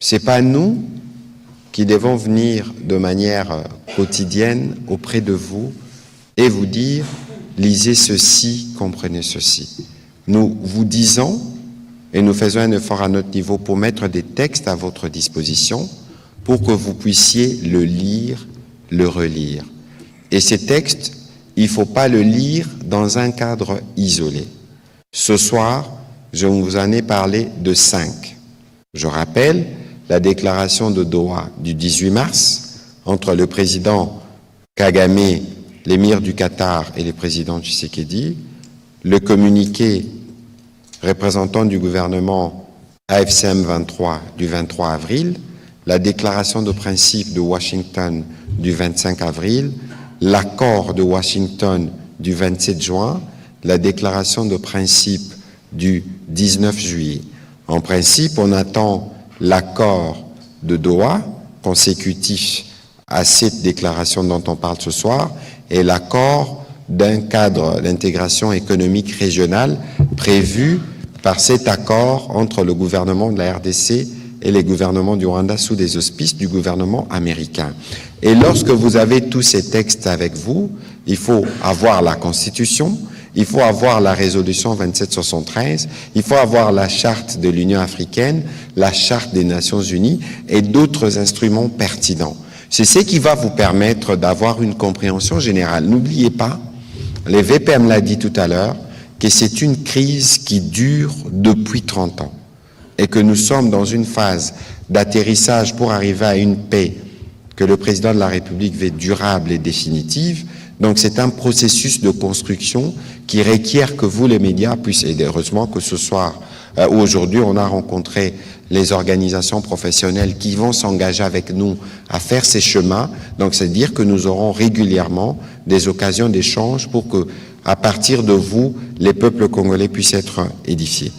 C'est pas nous qui devons venir de manière quotidienne auprès de vous et vous dire « lisez ceci, comprenez ceci ». Nous vous disons, et nous faisons un effort à notre niveau pour mettre des textes à votre disposition pour que vous puissiez le lire, le relire. Et ces textes, il ne faut pas le lire dans un cadre isolé. Ce soir, je vous en ai parlé de 5. Je rappelle la déclaration de Doha du 18 mars entre le président Kagame, l'émir du Qatar et le président Tshisekedi, le communiqué représentant du gouvernement AFCM 23 du 23 avril, la déclaration de principe de Washington du 25 avril, l'accord de Washington du 27 juin, la déclaration de principe du 19 juillet. En principe, on attend l'accord de Doha, consécutif à cette déclaration dont on parle ce soir, et l'accord d'un cadre d'intégration économique régionale prévu par cet accord entre le gouvernement de la RDC et les gouvernements du Rwanda sous des auspices du gouvernement américain. Et lorsque vous avez tous ces textes avec vous, il faut avoir la Constitution, il faut avoir la résolution 2773, il faut avoir la charte de l'Union africaine, la charte des Nations unies et d'autres instruments pertinents. C'est ce qui va vous permettre d'avoir une compréhension générale. N'oubliez pas, le VPM l'a dit tout à l'heure, que c'est une crise qui dure depuis 30 ans et que nous sommes dans une phase d'atterrissage pour arriver à une paix que le président de la République veut durable et définitive. Donc c'est un processus de construction qui requiert que vous, les médias, puissiez, et heureusement que ce soir ou aujourd'hui, on a rencontré les organisations professionnelles qui vont s'engager avec nous à faire ces chemins. Donc c'est dire que nous aurons régulièrement des occasions d'échange pour que, à partir de vous, les peuples congolais puissent être édifiés.